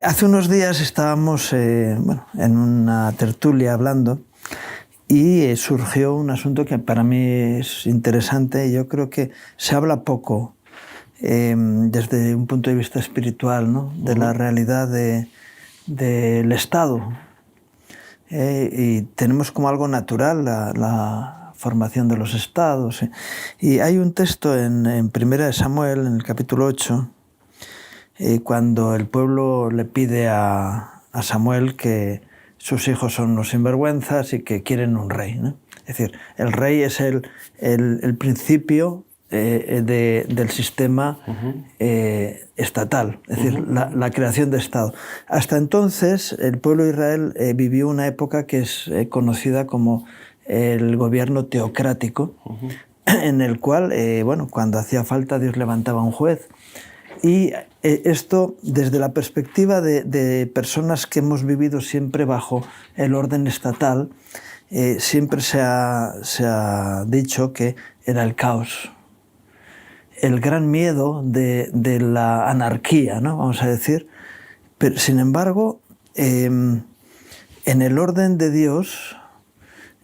Hace unos días estábamos en una tertulia hablando y surgió un asunto que para mí es interesante y yo creo que se habla poco desde un punto de vista espiritual, ¿no? De la realidad del Estado. Y tenemos como algo natural la formación de los estados. Y hay un texto en Primera de Samuel, en el capítulo 8, cuando el pueblo le pide a Samuel que sus hijos son unos sinvergüenzas y que quieren un rey, ¿no? Es decir, el rey es el principio del sistema estatal, es decir, la creación de Estado. Hasta entonces, el pueblo de Israel vivió una época que es conocida como el gobierno teocrático, en el cual, cuando hacía falta, Dios levantaba un juez. Y esto, desde la perspectiva de personas que hemos vivido siempre bajo el orden estatal, siempre se ha dicho que era el caos. El gran miedo de la anarquía, ¿no? Vamos a decir. Pero, sin embargo, en el orden de Dios,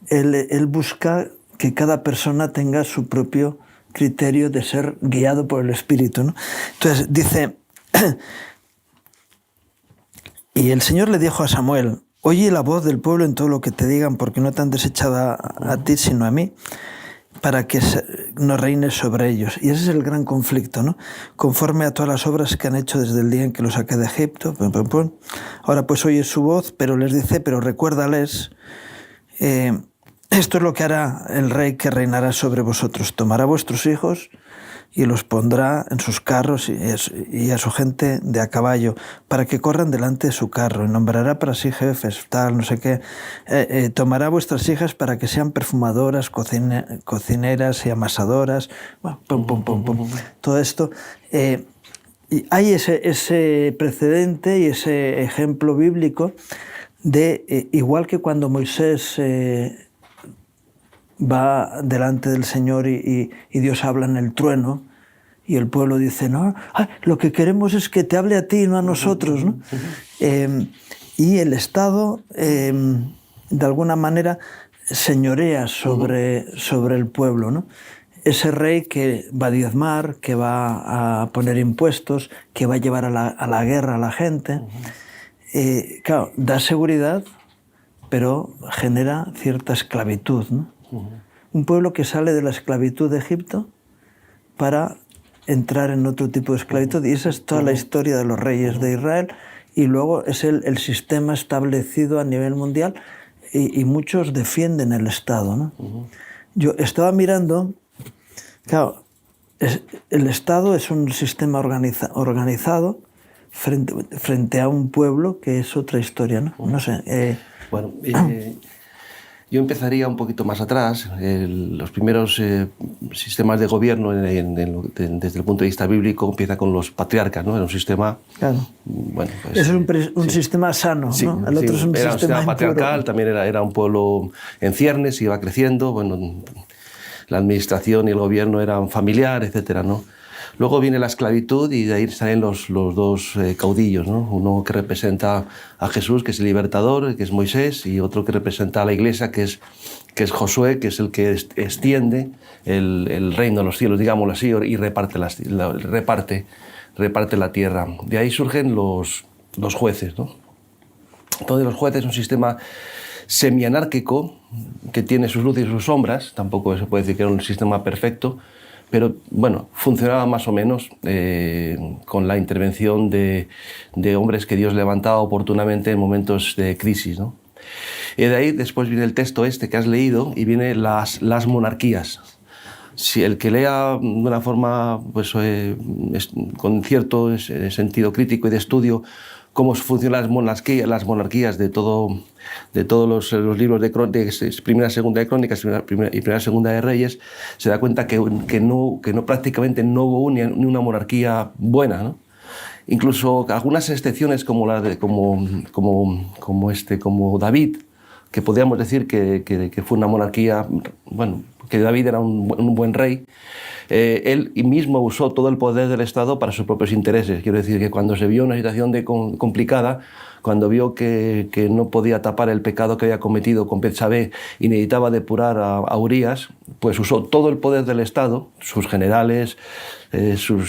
Él busca que cada persona tenga su propio criterio de ser guiado por el Espíritu, ¿no? Entonces dice, y el Señor le dijo a Samuel: oye la voz del pueblo en todo lo que te digan, porque no te han desechado a ti sino a mí, para que no reines sobre ellos. Y ese es el gran conflicto, ¿no? Conforme a todas las obras que han hecho desde el día en que los saqué de Egipto. Ahora pues oye su voz, pero les dice, pero recuérdales, esto es lo que hará el rey que reinará sobre vosotros. Tomará vuestros hijos y los pondrá en sus carros y a su gente de a caballo, para que corran delante de su carro, y nombrará para sí jefes, tal, no sé qué. Tomará vuestras hijas para que sean perfumadoras, cocineras y amasadoras. Bueno, todo esto. Y hay ese precedente y ese ejemplo bíblico de, igual que cuando Moisés va delante del Señor y Dios habla en el trueno, y el pueblo dice, no, lo que queremos es que te hable a ti, no a nosotros, ¿no? Y el Estado, de alguna manera, señorea sobre el pueblo, ¿no? Ese rey que va a diezmar, que va a poner impuestos, que va a llevar a la guerra a la gente. Claro, da seguridad, pero genera cierta esclavitud, ¿no? Un pueblo que sale de la esclavitud de Egipto para entrar en otro tipo de esclavitud, y esa es toda la historia de los reyes de Israel, y luego es el sistema establecido a nivel mundial, y muchos defienden el Estado, ¿no? Yo estaba mirando, claro, el Estado es un sistema organizado frente a un pueblo que es otra historia, ¿no? No sé. Yo empezaría un poquito más atrás. Los primeros sistemas de gobierno, desde el punto de vista bíblico, empieza con los patriarcas, ¿no? Era un sistema... Claro. Bueno, pues, es un sistema sano, sí, ¿no? El otro es un era sistema patriarcal, también era un pueblo en ciernes, iba creciendo. Bueno, la administración y el gobierno eran familiar, etcétera, ¿no? Luego viene la esclavitud y de ahí salen los dos caudillos, ¿no? Uno que representa a Jesús, que es el libertador, que es Moisés, y otro que representa a la Iglesia, que es Josué, que es el que extiende el reino de los cielos, digámoslo así, y reparte la tierra. De ahí surgen los jueces, ¿no? Entonces los jueces es un sistema semianárquico que tiene sus luces y sus sombras. Tampoco se puede decir que era un sistema perfecto, pero bueno, funcionaba más o menos con la intervención de hombres que Dios levantaba oportunamente en momentos de crisis, ¿no? Y de ahí después viene el texto este que has leído y vienen las monarquías. Si el que lea de una forma pues, con cierto sentido crítico y de estudio cómo funcionan las monarquías de todos los libros de Primera, Segunda de Crónicas y Primera, Segunda de Reyes, se da cuenta que prácticamente no hubo ni una monarquía buena, ¿no? Incluso algunas excepciones como David, que podríamos decir que fue una monarquía, bueno, que David era un buen rey, él mismo usó todo el poder del Estado para sus propios intereses. Quiero decir que cuando se vio en una situación complicada, cuando vio que no podía tapar el pecado que había cometido con Betsabé y necesitaba depurar a Urías, pues usó todo el poder del Estado, sus generales, su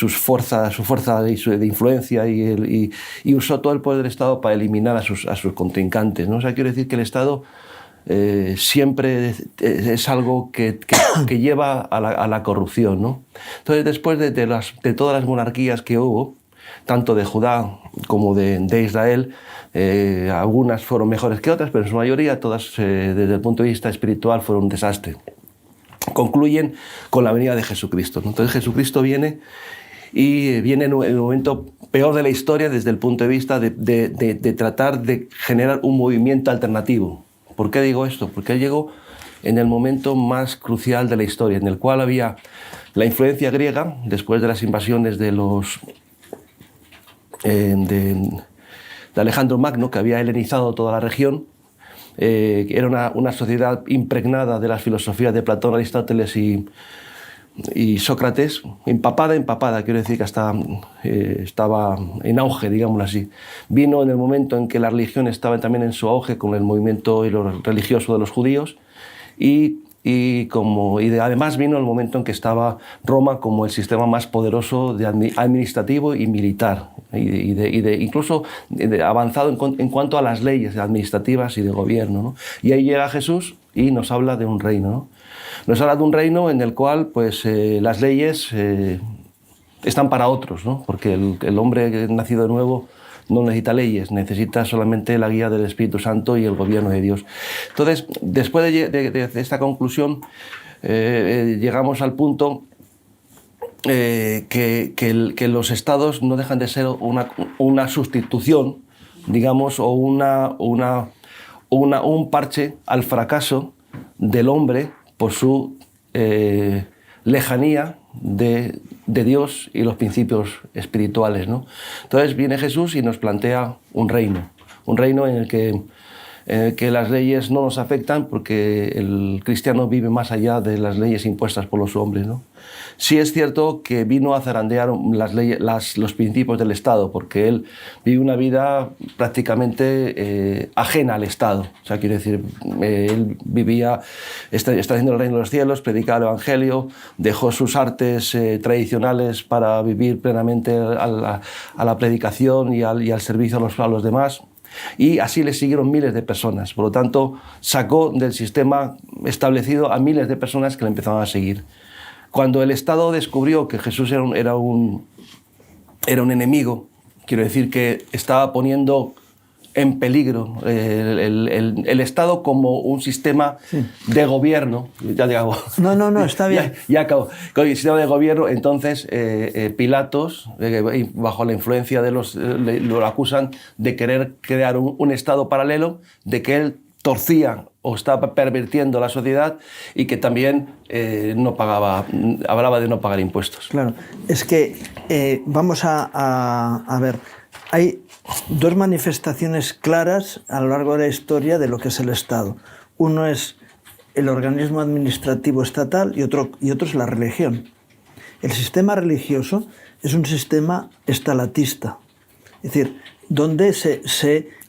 fuerza de influencia y usó todo el poder del Estado para eliminar a sus contrincantes, ¿no? O sea, quiero decir que el Estado siempre es algo que lleva a la corrupción, ¿no? Entonces, después de todas las monarquías que hubo, tanto de Judá como de Israel, algunas fueron mejores que otras, pero en su mayoría todas, desde el punto de vista espiritual, fueron un desastre. Concluyen con la venida de Jesucristo, ¿no? Entonces Jesucristo viene y viene en el momento peor de la historia desde el punto de vista de tratar de generar un movimiento alternativo. ¿Por qué digo esto? Porque Él llegó en el momento más crucial de la historia, en el cual había la influencia griega, después de las invasiones de Alejandro Magno, que había helenizado toda la región. Era una sociedad impregnada de las filosofías de Platón, Aristóteles y Sócrates, empapada, quiero decir que hasta estaba en auge, digámoslo así. Vino en el momento en que la religión estaba también en su auge con el movimiento religioso de los judíos además vino el momento en que estaba Roma como el sistema más poderoso administrativo y militar, incluso avanzado en cuanto a las leyes administrativas y de gobierno, ¿no? Y ahí llega Jesús y nos habla de un reino, ¿no? Nos habla de un reino en el cual pues, las leyes están para otros, ¿no? Porque el hombre nacido de nuevo no necesita leyes, necesita solamente la guía del Espíritu Santo y el gobierno de Dios. Entonces, después de esta conclusión, llegamos al punto que los estados no dejan de ser una sustitución, digamos, o un parche al fracaso del hombre por su lejanía de Dios y los principios espirituales, ¿no? Entonces viene Jesús y nos plantea un reino en el que las leyes no nos afectan porque el cristiano vive más allá de las leyes impuestas por los hombres, ¿no? Sí es cierto que vino a zarandear los principios del Estado, porque él vive una vida prácticamente ajena al Estado. O sea, quiero decir, él está haciendo el reino de los cielos, predicaba el Evangelio, dejó sus artes tradicionales para vivir plenamente a la predicación y al servicio a los demás. Y así le siguieron miles de personas. Por lo tanto, sacó del sistema establecido a miles de personas que le empezaban a seguir. Cuando el Estado descubrió que Jesús era un enemigo, quiero decir que estaba poniendo en peligro el Estado como un sistema de gobierno. Ya digo, No, está bien. Ya acabo. Con el sistema de gobierno, entonces Pilatos, bajo la influencia lo acusan de querer crear un Estado paralelo, de que él torcía o estaba pervirtiendo la sociedad y que también hablaba de no pagar impuestos. Claro, es que vamos a ver, hay dos manifestaciones claras a lo largo de la historia de lo que es el Estado. Uno es el organismo administrativo estatal y otro es la religión. El sistema religioso es un sistema estalatista, es decir, donde se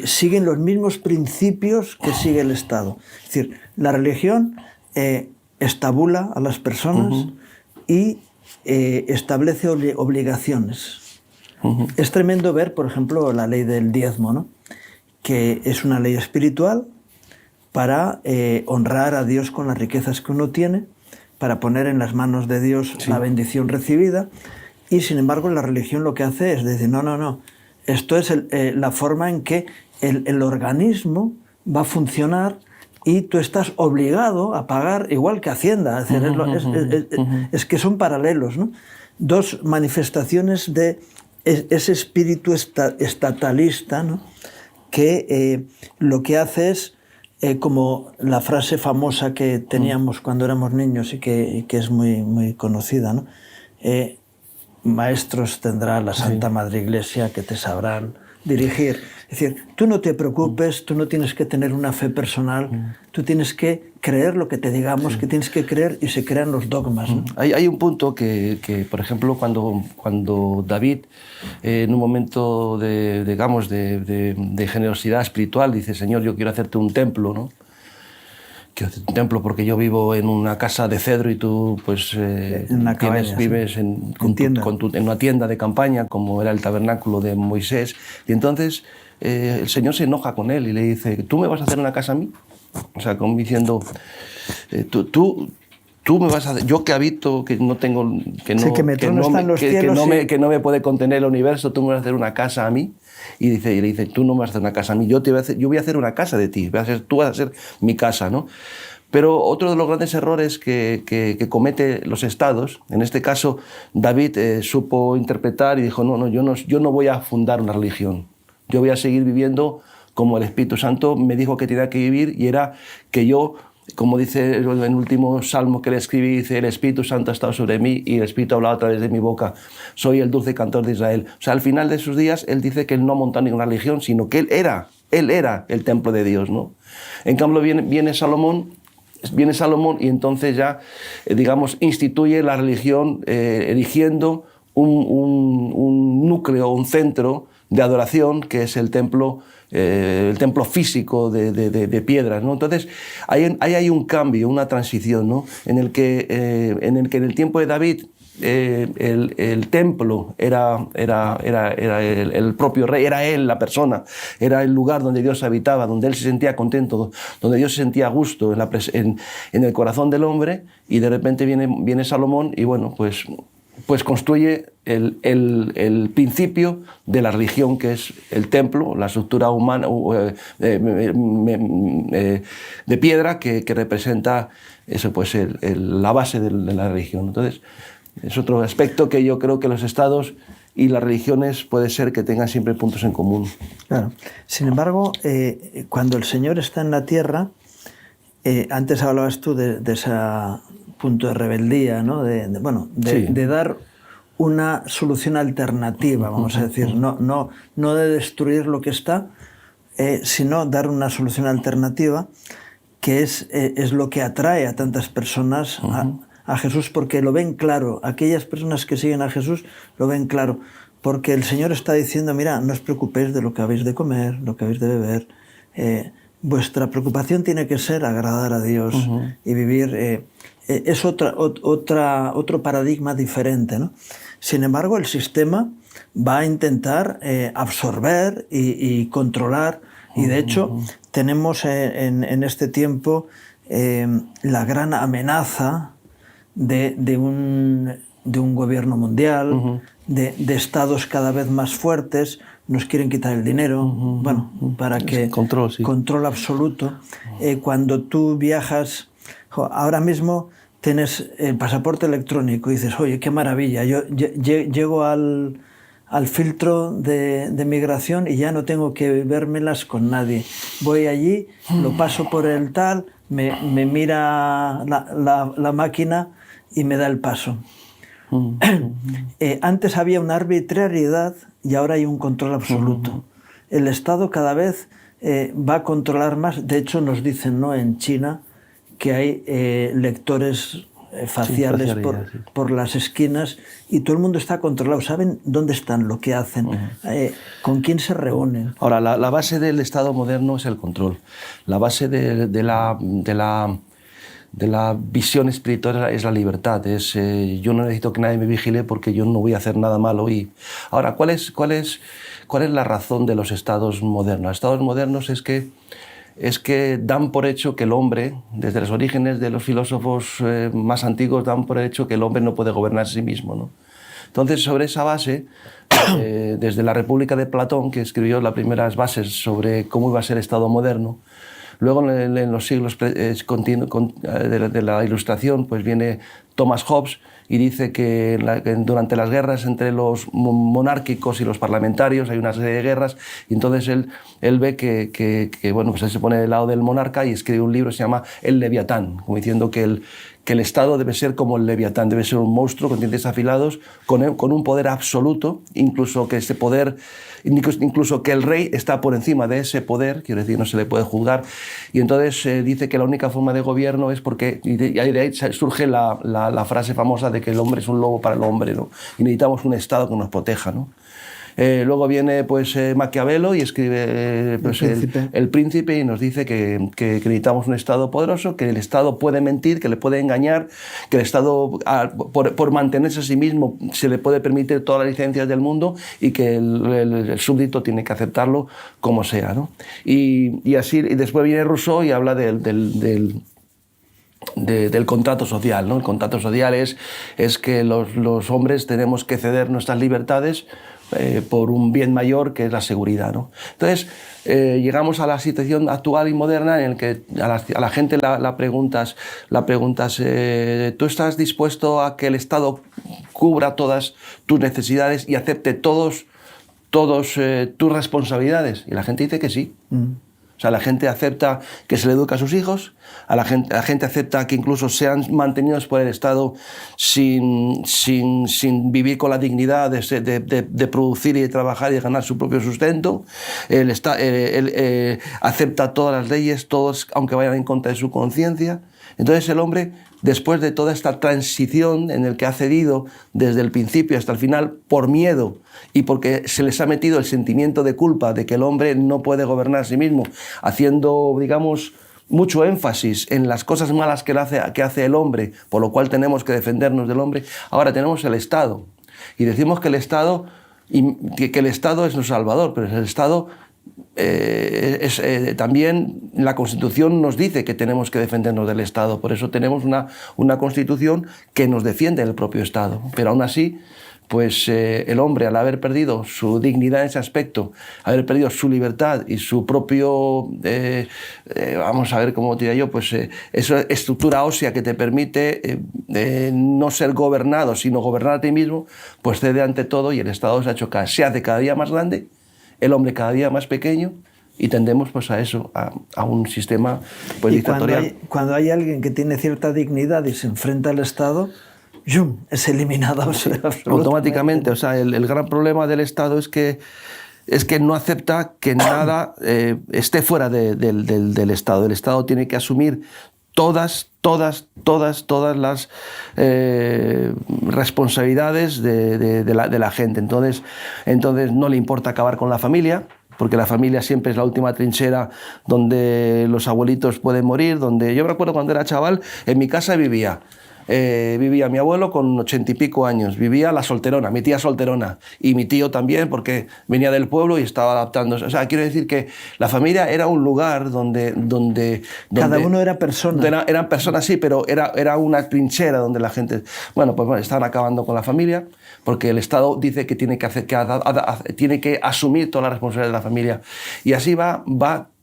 siguen los mismos principios que sigue el Estado. Es decir, la religión estabula a las personas y establece obligaciones. Es tremendo ver, por ejemplo, la ley del diezmo, ¿no? Que es una ley espiritual para honrar a Dios con las riquezas que uno tiene, para poner en las manos de Dios la bendición recibida, y sin embargo la religión lo que hace es decir, no, esto es la forma en que el organismo va a funcionar y tú estás obligado a pagar igual que Hacienda. Es que son paralelos, ¿no? Dos manifestaciones de ese espíritu estatalista, ¿no? Que lo que hace es, como la frase famosa que teníamos cuando éramos niños y que es muy, muy conocida, ¿no? Maestros tendrá la Santa Madre Iglesia que te sabrán dirigir. Es decir, tú no te preocupes, tú no tienes que tener una fe personal, tú tienes que creer lo que te digamos, que tienes que creer, y se crean los dogmas, ¿no? Hay un punto que, por ejemplo, cuando David, en un momento de generosidad espiritual, dice: Señor, yo quiero hacerte un templo, ¿no? Quiero hacerte un templo porque yo vivo en una casa de cedro y tú pues vives en una tienda de campaña, como era el tabernáculo de Moisés. Y entonces el Señor se enoja con él y le dice: ¿tú me vas a hacer una casa a mí? O sea, como diciendo, tú me vas a hacer, yo que habito, que no tengo, que no me puede contener el universo, tú me vas a hacer una casa a mí. Y le dice: tú no me vas a hacer una casa a mí, yo voy a hacer una casa de ti, tú vas a ser mi casa, ¿no? Pero otro de los grandes errores que comete los estados, en este caso David supo interpretar y dijo: yo no voy a fundar una religión, yo voy a seguir viviendo como el Espíritu Santo me dijo que tenía que vivir, y era que yo, como dice en el último salmo que le escribí, dice: el Espíritu Santo ha estado sobre mí y el Espíritu ha hablado a través de mi boca, soy el dulce cantor de Israel. O sea, al final de sus días él dice que él no ha montado ninguna religión, sino que él era el templo de Dios, ¿no? En cambio viene Salomón y entonces ya, digamos, instituye la religión erigiendo un núcleo, un centro de adoración, que es el templo físico de piedras, ¿no? Entonces hay un cambio, una transición, ¿no? en el que en el tiempo de David el templo era el propio rey, era él la persona, era el lugar donde Dios habitaba, donde él se sentía contento, donde Dios se sentía a gusto en el corazón del hombre. Y de repente viene Salomón y bueno, pues construye el principio de la religión, que es el templo, la estructura humana de piedra que representa eso, pues la base de la religión. Entonces, es otro aspecto que yo creo que los estados y las religiones puede ser que tengan siempre puntos en común. Claro. Sin embargo, cuando el Señor está en la tierra, antes hablabas tú de ese punto de rebeldía, ¿no? De dar una solución alternativa, vamos a decir, no de destruir lo que está, sino dar una solución alternativa, que es lo que atrae a tantas personas a Jesús, porque lo ven claro. Aquellas personas que siguen a Jesús lo ven claro, porque el Señor está diciendo: mira, no os preocupéis de lo que habéis de comer, lo que habéis de beber, vuestra preocupación tiene que ser agradar a Dios y vivir. Es otro paradigma diferente, ¿no? Sin embargo, el sistema va a intentar absorber y controlar, y de hecho tenemos en este tiempo la gran amenaza de un gobierno mundial, de estados cada vez más fuertes. Nos quieren quitar el dinero, para que... Control absoluto. Cuando tú viajas, ahora mismo tienes el pasaporte electrónico y dices: oye, qué maravilla, yo llego al filtro de migración y ya no tengo que vérmelas con nadie. Voy allí, lo paso por el tal, me mira la máquina y me da el paso. Antes había una arbitrariedad y ahora hay un control absoluto. El Estado cada vez va a controlar más. De hecho, nos dicen, ¿no?, en China, que hay lectores faciales por las esquinas, y todo el mundo está controlado. Saben dónde están, lo que hacen, con quién se reúnen. Ahora, la base del Estado moderno es el control. La base de la visión espiritual es la libertad. Yo no necesito que nadie me vigile porque yo no voy a hacer nada malo. Ahora, ¿cuál es la razón de los estados modernos? Los estados modernos es que dan por hecho que el hombre, desde los orígenes de los filósofos más antiguos, dan por hecho que el hombre no puede gobernar a sí mismo, ¿no? Entonces, sobre esa base, desde la República de Platón, que escribió las primeras bases sobre cómo iba a ser el Estado moderno, luego en los siglos de la Ilustración, pues viene Thomas Hobbes y dice que durante las guerras entre los monárquicos y los parlamentarios hay una serie de guerras, y entonces él ve que bueno, pues él se pone del lado del monarca y escribe un libro que se llama El Leviatán, como diciendo que que el Estado debe ser como el Leviatán, debe ser un monstruo con dientes afilados, con un poder absoluto, incluso que ese poder, incluso que el rey está por encima de ese poder, quiero decir, no se le puede juzgar. Y entonces dice que la única forma de gobierno es porque, y de ahí surge la frase famosa de que el hombre es un lobo para el hombre, ¿no? Y necesitamos un Estado que nos proteja, ¿no? Luego viene pues, Maquiavelo y escribe pues, el Príncipe y nos dice que necesitamos un Estado poderoso, que el Estado puede mentir, que le puede engañar, que el Estado, por mantenerse a sí mismo, se le puede permitir todas las licencias del mundo y que el súbdito tiene que aceptarlo como sea, ¿no? Y así, y después viene Rousseau y habla del contrato social, ¿no? El contrato social es que los hombres tenemos que ceder nuestras libertades por un bien mayor que es la seguridad, ¿no? Entonces, llegamos a la situación actual y moderna en la que a la gente la preguntas, ¿tú estás dispuesto a que el Estado cubra todas tus necesidades y acepte todos tus responsabilidades? Y la gente dice que sí. O sea, la gente acepta que se le eduque a sus hijos, la gente acepta que incluso sean mantenidos por el Estado sin vivir con la dignidad de producir y de trabajar y de ganar su propio sustento. Acepta todas las leyes, todos, aunque vayan en contra de su conciencia. Entonces el hombre, después de toda esta transición en el que ha cedido desde el principio hasta el final por miedo y porque se les ha metido el sentimiento de culpa de que el hombre no puede gobernar a sí mismo, haciendo, digamos, mucho énfasis en las cosas malas que hace el hombre, por lo cual tenemos que defendernos del hombre, ahora tenemos el Estado. Y decimos que el Estado es nuestro salvador, pero el Estado... también la Constitución nos dice que tenemos que defendernos del Estado, por eso tenemos una Constitución que nos defiende del propio Estado, pero aún así pues el hombre, al haber perdido su dignidad en ese aspecto, haber perdido su libertad y su propio, vamos a ver cómo diría yo, pues esa estructura ósea que te permite no ser gobernado, sino gobernar a ti mismo, pues cede ante todo y el Estado se hace cada día más grande, el hombre cada día más pequeño y tendemos pues a eso, a un sistema pues, dictatorial. Cuando hay alguien que tiene cierta dignidad y se enfrenta al Estado, ¡yum!, es eliminado. Sí, automáticamente. O sea, el gran problema del Estado es que no acepta que nada esté fuera del Estado. El Estado tiene que asumir todas las responsabilidades de la gente. Entonces no le importa acabar con la familia, porque la familia siempre es la última trinchera donde los abuelitos pueden morir. Yo me acuerdo cuando era chaval, en mi casa vivía mi abuelo con 80 y pico años, vivía la solterona, mi tía solterona, y mi tío también, porque venía del pueblo y estaba adaptándose. O sea, quiero decir que la familia era un lugar donde cada uno era persona. Eran personas, sí, pero era una trinchera donde la gente... Bueno, pues estaban acabando con la familia, porque el Estado dice que tiene que asumir toda la responsabilidad de la familia. Y así va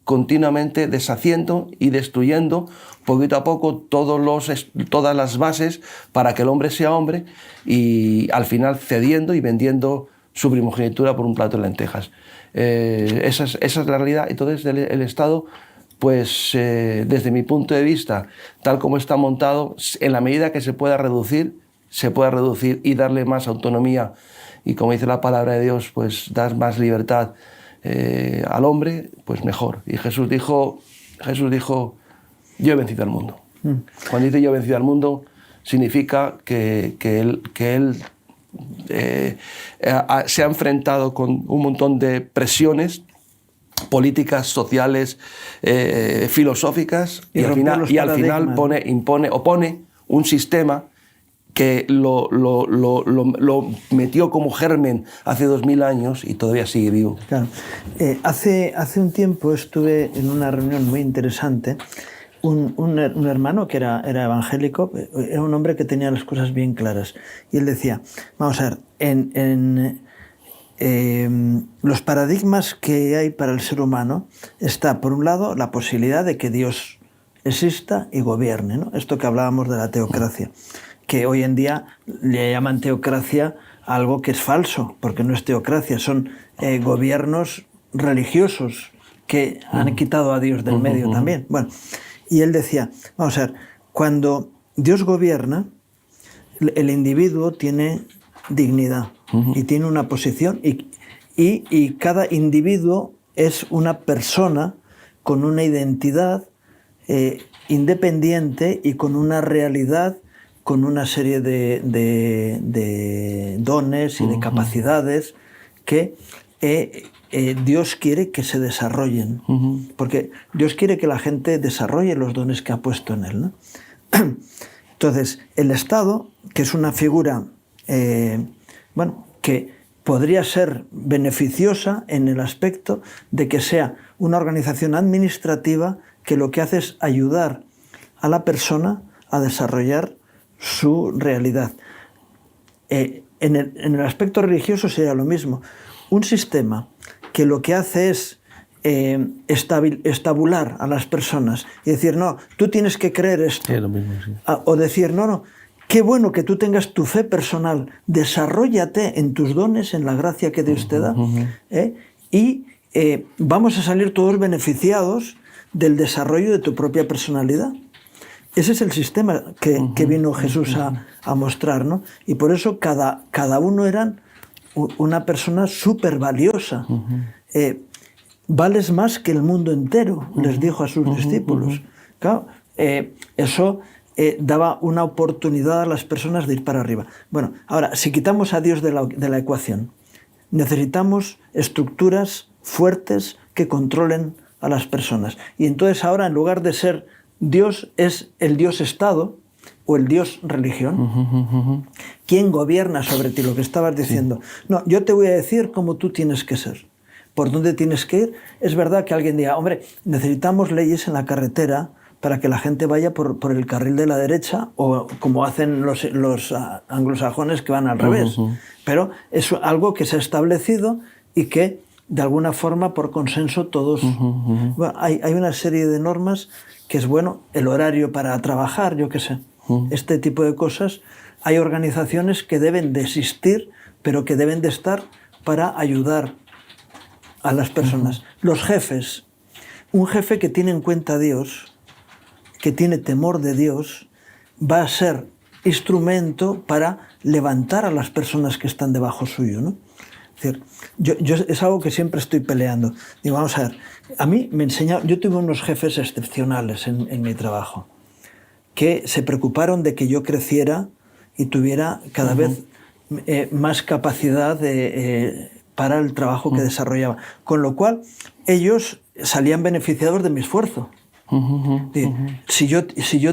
continuamente deshaciendo y destruyendo poquito a poco todas las bases para que el hombre sea hombre y al final cediendo y vendiendo su primogenitura por un plato de lentejas. Esa es la realidad. Entonces el Estado, pues desde mi punto de vista, tal como está montado, en la medida que se pueda reducir y darle más autonomía y, como dice la palabra de Dios, pues dar más libertad al hombre, pues mejor. Y Jesús dijo, yo he vencido al mundo. Cuando dice yo he vencido al mundo, significa que él se ha enfrentado con un montón de presiones políticas, sociales, filosóficas, y al final opone un sistema que lo metió como germen hace 2000 años y todavía sigue vivo. Claro. Hace un tiempo estuve en una reunión muy interesante. Un hermano que era evangélico, era un hombre que tenía las cosas bien claras. Y él decía, vamos a ver, en los paradigmas que hay para el ser humano está, por un lado, la posibilidad de que Dios exista y gobierne, ¿no? Esto que hablábamos de la teocracia, que hoy en día le llaman teocracia a algo que es falso, porque no es teocracia, son gobiernos religiosos que han quitado a Dios del medio también. Bueno, y él decía, vamos a ver, cuando Dios gobierna, el individuo tiene dignidad y tiene una posición y cada individuo es una persona con una identidad independiente y con una realidad, con una serie de dones y de capacidades que Dios quiere que se desarrollen. Porque Dios quiere que la gente desarrolle los dones que ha puesto en él, ¿no? Entonces, el Estado, que es una figura que podría ser beneficiosa en el aspecto de que sea una organización administrativa que lo que hace es ayudar a la persona a desarrollar su realidad. En el aspecto religioso sería lo mismo. Un sistema que lo que hace es estabular a las personas y decir, no, tú tienes que creer esto. Sí, lo mismo, sí. O decir, no, qué bueno que tú tengas tu fe personal, desarróllate en tus dones, en la gracia que Dios te da, y vamos a salir todos beneficiados del desarrollo de tu propia personalidad. Ese es el sistema que vino Jesús a mostrar, ¿no? Y por eso cada uno eran una persona súper valiosa. Vales más que el mundo entero, les dijo a sus discípulos. Claro, eso daba una oportunidad a las personas de ir para arriba. Bueno, ahora, si quitamos a Dios de la ecuación, necesitamos estructuras fuertes que controlen a las personas. Y entonces ahora, en lugar de ser Dios, es el Dios Estado o el Dios religión. ¿Quién gobierna sobre ti? Lo que estabas diciendo. No, yo te voy a decir cómo tú tienes que ser. ¿Por dónde tienes que ir? Es verdad que alguien diga, hombre, necesitamos leyes en la carretera para que la gente vaya por el carril de la derecha, o como hacen los anglosajones que van al revés. Pero es algo que se ha establecido y que, de alguna forma, por consenso, todos... Bueno, hay una serie de normas que es, bueno, el horario para trabajar, yo qué sé. Este tipo de cosas. Hay organizaciones que deben de existir, pero que deben de estar para ayudar a las personas. Los jefes. Un jefe que tiene en cuenta a Dios, que tiene temor de Dios, va a ser instrumento para levantar a las personas que están debajo suyo, ¿no? Es decir, yo es algo que siempre estoy peleando. Digo, vamos a ver, a mí me enseñaron, yo tuve unos jefes excepcionales en mi trabajo, que se preocuparon de que yo creciera y tuviera cada vez más capacidad para el trabajo que desarrollaba. Con lo cual, ellos salían beneficiados de mi esfuerzo. Si yo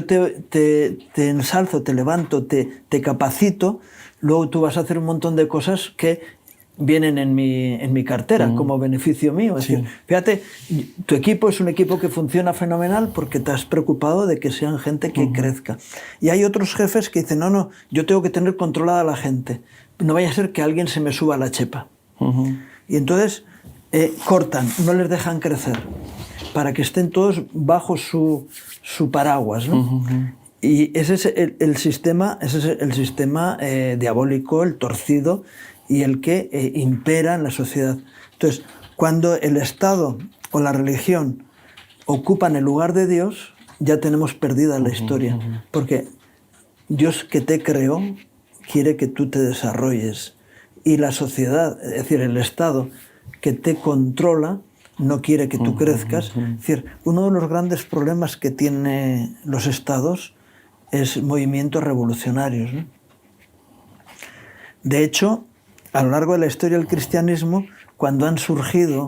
te ensalzo, te levanto, te capacito, luego tú vas a hacer un montón de cosas que vienen en mi cartera como beneficio mío. Es decir, fíjate, tu equipo es un equipo que funciona fenomenal porque te has preocupado de que sean gente que crezca. Y hay otros jefes que dicen, no, yo tengo que tener controlada a la gente. No vaya a ser que alguien se me suba a la chepa. Y entonces cortan, no les dejan crecer, para que estén todos bajo su paraguas, ¿no? Y ese es el sistema diabólico, el torcido, y el que impera en la sociedad. Entonces, cuando el Estado o la religión ocupan el lugar de Dios, ya tenemos perdida la historia. Porque Dios que te creó quiere que tú te desarrolles. Y la sociedad, es decir, el Estado que te controla, no quiere que tú crezcas. Es decir, uno de los grandes problemas que tienen los Estados es movimientos revolucionarios, ¿no? De hecho, a lo largo de la historia del cristianismo, cuando surgió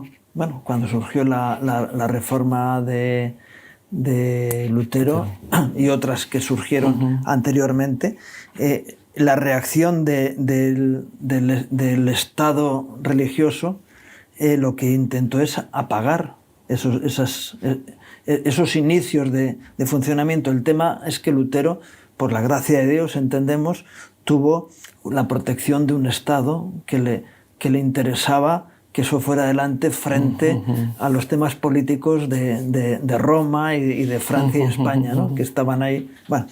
la reforma de Lutero y otras que surgieron anteriormente, la reacción del Estado religioso lo que intentó es apagar esos inicios de funcionamiento. El tema es que Lutero, por la gracia de Dios, entendemos, tuvo la protección de un Estado que le interesaba que eso fuera adelante frente a los temas políticos de Roma y de Francia y España, ¿no? Que estaban ahí. Bueno,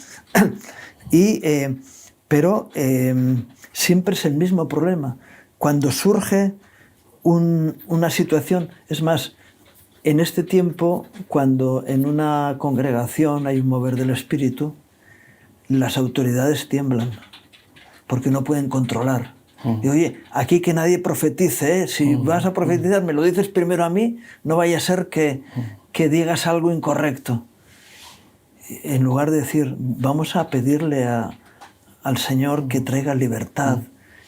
pero siempre es el mismo problema. Cuando surge una situación, es más, en este tiempo, cuando en una congregación hay un mover del espíritu, las autoridades tiemblan, porque no pueden controlar. Y oye, aquí que nadie profetice, ¿eh? Si vas a profetizar, me lo dices primero a mí, no vaya a ser que digas algo incorrecto. En lugar de decir, vamos a pedirle al Señor que traiga libertad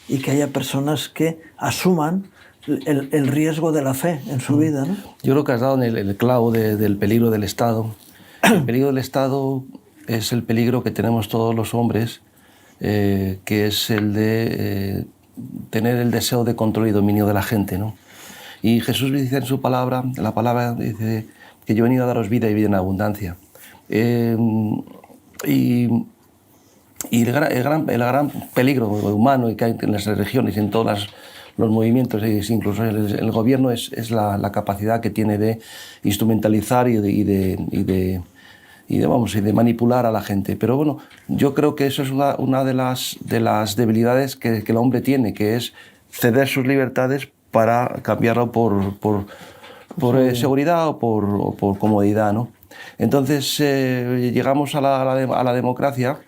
y que haya personas que asuman el riesgo de la fe en su vida, ¿no? Yo creo que has dado en el clavo del peligro del Estado. El peligro del Estado es el peligro que tenemos todos los hombres, que es el de tener el deseo de control y dominio de la gente, ¿no? Y Jesús dice en su palabra, la palabra dice que yo he venido a daros vida y vida en abundancia. Y el gran peligro humano que hay en las religiones y en todos los movimientos, incluso el gobierno, es la capacidad que tiene de instrumentalizar y de manipular a la gente. Pero bueno, yo creo que eso es una de las debilidades que el hombre tiene, que es ceder sus libertades para cambiarlo por seguridad o por comodidad, ¿no? Entonces llegamos a la democracia,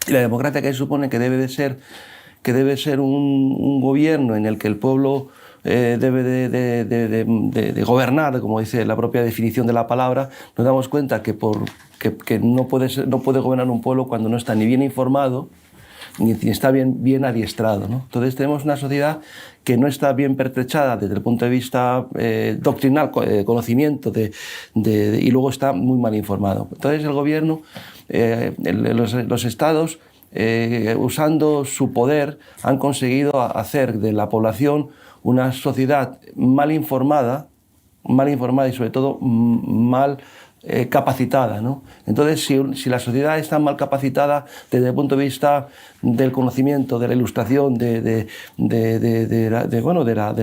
y la democracia que supone que debe ser un gobierno en el que el pueblo debe de gobernar, como dice la propia definición de la palabra. Nos damos cuenta que no puede gobernar un pueblo cuando no está ni bien informado ni está bien adiestrado, ¿no? Entonces tenemos una sociedad que no está bien pertrechada desde el punto de vista doctrinal, conocimiento, y luego está muy mal informado. Entonces el gobierno, los estados, usando su poder, han conseguido hacer de la población una sociedad mal informada y sobre todo mal capacitada, ¿no? Entonces, si la sociedad está mal capacitada desde el punto de vista del conocimiento, de la ilustración, de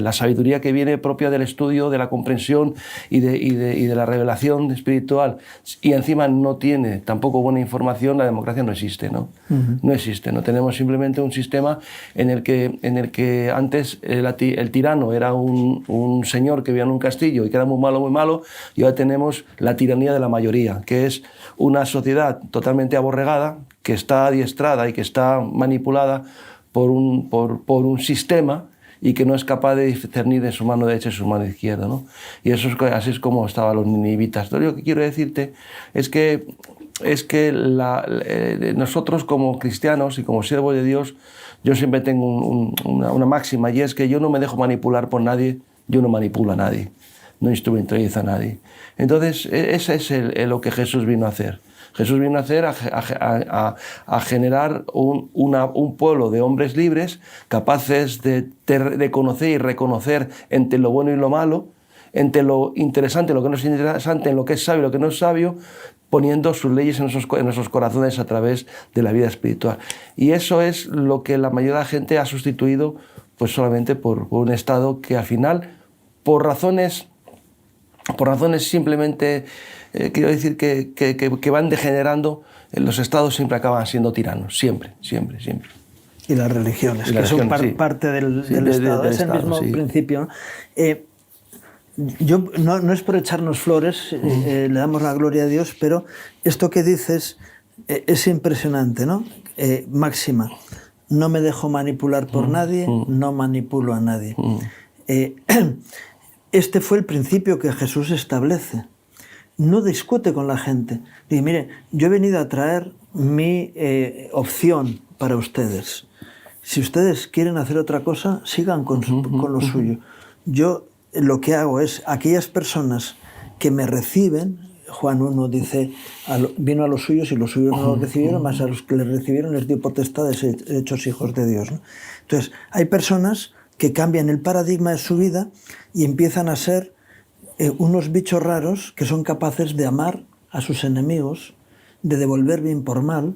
la sabiduría que viene propia del estudio, de la comprensión y de la revelación espiritual, y encima no tiene tampoco buena información, la democracia no existe, ¿no? No existe, ¿no? Tenemos simplemente un sistema en el que antes el tirano era un señor que vivía en un castillo y que era muy malo, y ahora tenemos la tiranía de la mayoría, que es una sociedad totalmente aborregada, que está adiestrada y que está manipulada por un sistema y que no es capaz de discernir de su mano derecha y su mano izquierda, ¿no? Y así es como estaban los ninivitas. Lo que quiero decirte es que nosotros como cristianos y como siervos de Dios, yo siempre tengo una máxima, y es que yo no me dejo manipular por nadie, yo no manipulo a nadie, no instrumentalizo a nadie. Entonces, ese es lo que Jesús vino a hacer. Jesús vino a hacer a generar un pueblo de hombres libres, capaces de conocer y reconocer entre lo bueno y lo malo, entre lo interesante y lo que no es interesante, en lo que es sabio y lo que no es sabio, poniendo sus leyes en nuestros corazones a través de la vida espiritual. Y eso es lo que la mayoría de la gente ha sustituido, pues solamente por un Estado que al final, por razones simplemente, quiero decir que van degenerando, los estados siempre acaban siendo tiranos, siempre. Y las religiones, que son parte del Estado, es el mismo principio, ¿no? Yo no es por echarnos flores, le damos la gloria a Dios, pero esto que dices es impresionante, ¿no? Máxima, no me dejo manipular por nadie, no manipulo a nadie. Este fue el principio que Jesús establece. No discute con la gente. Dice, mire, yo he venido a traer mi opción para ustedes. Si ustedes quieren hacer otra cosa, sigan con lo suyo. Yo lo que hago es, aquellas personas que me reciben, Juan 1 dice, vino a los suyos y los suyos no lo recibieron, más a los que le recibieron les dio potestad de ser hechos hijos de Dios, ¿no? Entonces, hay personas que cambian el paradigma de su vida y empiezan a ser unos bichos raros que son capaces de amar a sus enemigos, de devolver bien por mal,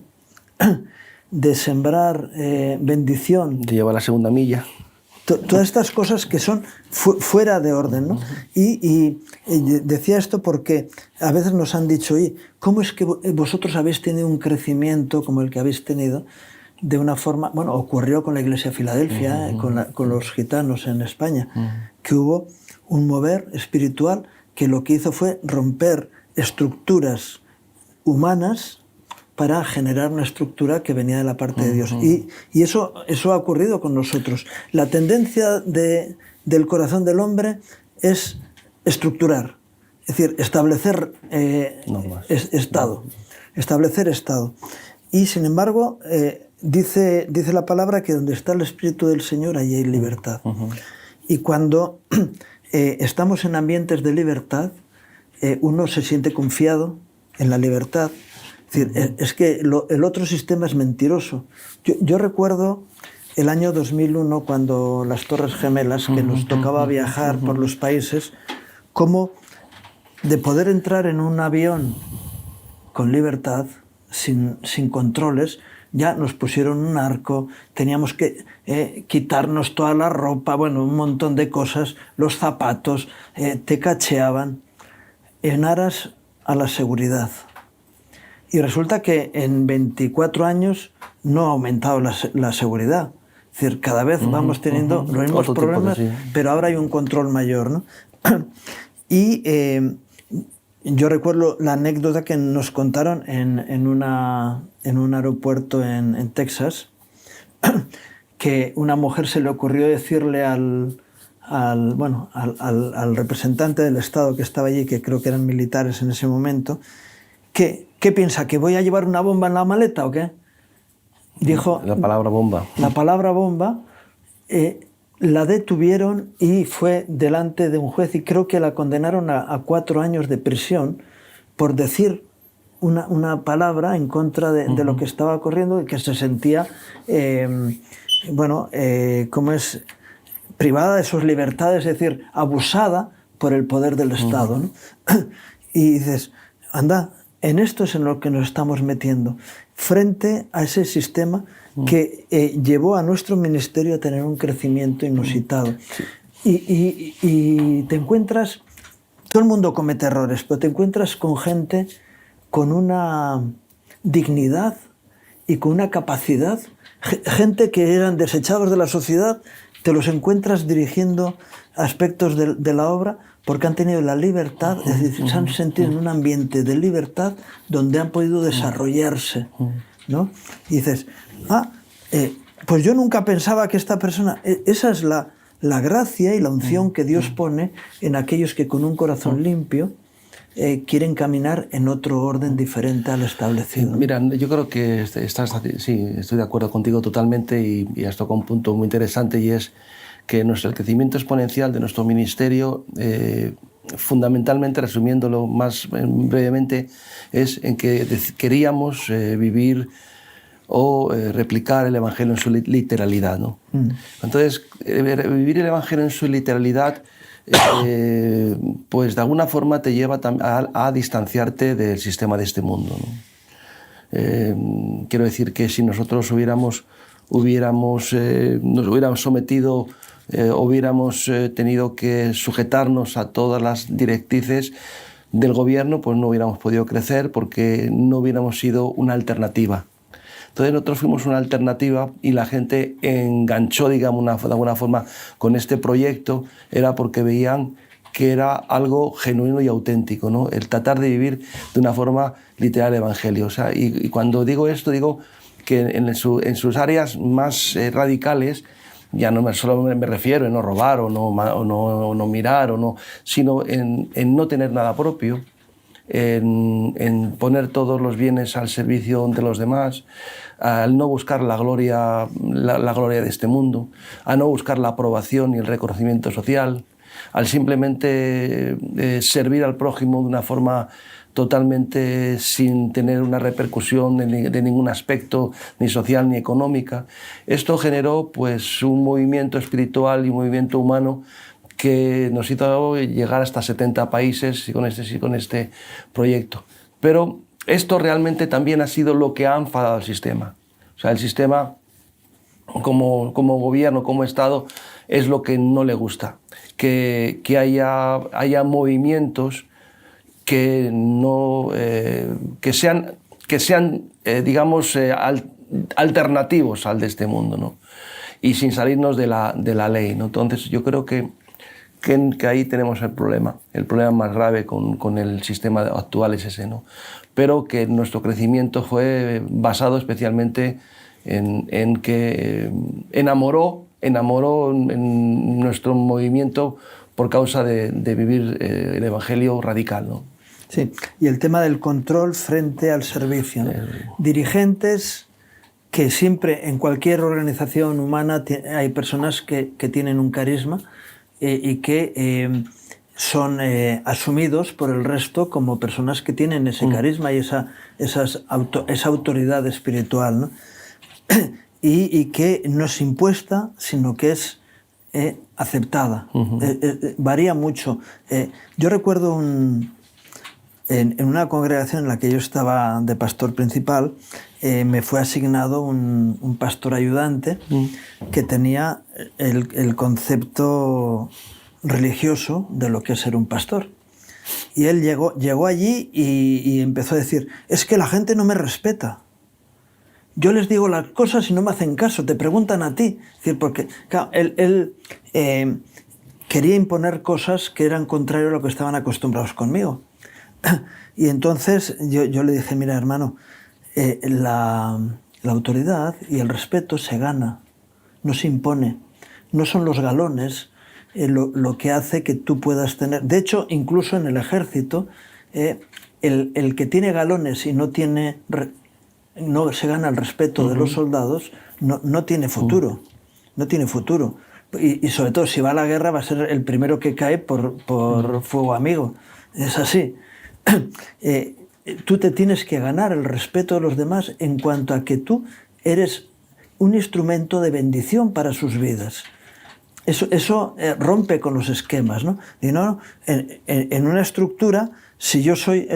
de sembrar bendición. De llevar la segunda milla. Todas estas cosas que son fuera de orden, ¿no? Y decía esto porque a veces nos han dicho, ¿cómo es que vosotros habéis tenido un crecimiento como el que habéis tenido? De una forma, bueno, ocurrió con la Iglesia de Filadelfia, con los gitanos en España, que hubo un mover espiritual que lo que hizo fue romper estructuras humanas para generar una estructura que venía de la parte de Dios. Y eso ha ocurrido con nosotros. La tendencia del corazón del hombre es estructurar, es decir, establecer estado. Establecer estado. Y sin embargo, dice la palabra que donde está el Espíritu del Señor, allí hay libertad. Y cuando estamos en ambientes de libertad, uno se siente confiado en la libertad. Es decir, es que el otro sistema es mentiroso. Yo recuerdo el año 2001, cuando las Torres Gemelas, que nos tocaba viajar por los países, cómo de poder entrar en un avión con libertad, sin controles, ya nos pusieron un arco, teníamos que quitarnos toda la ropa, bueno, un montón de cosas, los zapatos, te cacheaban, en aras a la seguridad. Y resulta que en 24 años no ha aumentado la seguridad. Es decir, cada vez vamos teniendo los mismos problemas, pero ahora hay un control mayor, ¿no? Y yo recuerdo la anécdota que nos contaron en un aeropuerto en Texas, que una mujer se le ocurrió decirle al representante del Estado que estaba allí, que creo que eran militares en ese momento, ¿qué piensa? ¿Que voy a llevar una bomba en la maleta o qué? Dijo... La palabra bomba. La palabra bomba la detuvieron y fue delante de un juez y creo que la condenaron a 4 años de prisión por decir una palabra en contra de lo que estaba ocurriendo y que se sentía, como es... privada de sus libertades, es decir, abusada por el poder del Estado, ¿no? Y dices, anda, en esto es en lo que nos estamos metiendo, frente a ese sistema que llevó a nuestro ministerio a tener un crecimiento inusitado. Y te encuentras, todo el mundo comete errores, pero te encuentras con gente con una dignidad y con una capacidad, gente que eran desechados de la sociedad, te los encuentras dirigiendo aspectos de la obra porque han tenido la libertad, es decir, se han sentido en un ambiente de libertad donde han podido desarrollarse, ¿no? Y dices, pues yo nunca pensaba que esta persona... Esa es la gracia y la unción que Dios pone en aquellos que con un corazón limpio quieren caminar en otro orden diferente al establecido. Mira, yo creo que sí, estoy de acuerdo contigo totalmente y has tocado un punto muy interesante, y es que el crecimiento exponencial de nuestro ministerio, fundamentalmente, resumiéndolo más brevemente, es en que queríamos vivir o replicar el Evangelio en su literalidad, ¿no? Entonces, vivir el Evangelio en su literalidad pues de alguna forma te lleva a distanciarte del sistema de este mundo, ¿no? Quiero decir que si nosotros nos hubiéramos sometido, hubiéramos tenido que sujetarnos a todas las directrices del gobierno, pues no hubiéramos podido crecer porque no hubiéramos sido una alternativa. Entonces nosotros fuimos una alternativa y la gente enganchó, digamos, de alguna forma con este proyecto, era porque veían que era algo genuino y auténtico, ¿no? El tratar de vivir de una forma literal el Evangelio. O sea, y cuando digo esto, digo que en sus áreas más radicales, ya no solo me refiero en no robar o no mirar, sino en no tener nada propio, en poner todos los bienes al servicio de los demás, al no buscar la gloria de este mundo, a no buscar la aprobación y el reconocimiento social, al simplemente servir al prójimo de una forma totalmente sin tener una repercusión de ningún aspecto, ni social ni económica. Esto generó pues un movimiento espiritual y un movimiento humano que nos hizo llegar hasta 70 países con este proyecto. Pero esto realmente también ha sido lo que ha enfadado al sistema. O sea, el sistema como gobierno, como Estado, es lo que no le gusta. Que haya movimientos que sean digamos, alternativos al de este mundo, ¿no? Y sin salirnos de la ley, ¿no? Entonces yo creo que que ahí tenemos el problema más grave con el sistema actual es ese, ¿no? Pero que nuestro crecimiento fue basado especialmente en que enamoró en nuestro movimiento por causa de vivir el Evangelio radical, ¿no? Sí, y el tema del control frente al servicio, ¿no? Dirigentes que siempre, en cualquier organización humana, hay personas que tienen un carisma y que son asumidos por el resto como personas que tienen ese carisma y esa autoridad espiritual, ¿no? y que no es impuesta, sino que es aceptada. Varía mucho. Yo recuerdo en una congregación en la que yo estaba de pastor principal, me fue asignado un pastor ayudante que tenía el concepto religioso de lo que es ser un pastor. Y él llegó allí y empezó a decir, es que la gente no me respeta. Yo les digo las cosas y no me hacen caso, te preguntan a ti. Es decir, porque claro, él quería imponer cosas que eran contrarias a lo que estaban acostumbrados conmigo. Y entonces yo le dije, mira hermano, la autoridad y el respeto se gana, no se impone. No son los galones lo que hace que tú puedas tener... De hecho, incluso en el ejército, el que tiene galones y no se gana el respeto de los soldados, no tiene futuro. No tiene futuro. Y sobre todo, si va a la guerra, va a ser el primero que cae por fuego amigo. Es así. Tú te tienes que ganar el respeto de los demás en cuanto a que tú eres un instrumento de bendición para sus vidas. Eso rompe con los esquemas, ¿no? Y en una estructura, si yo soy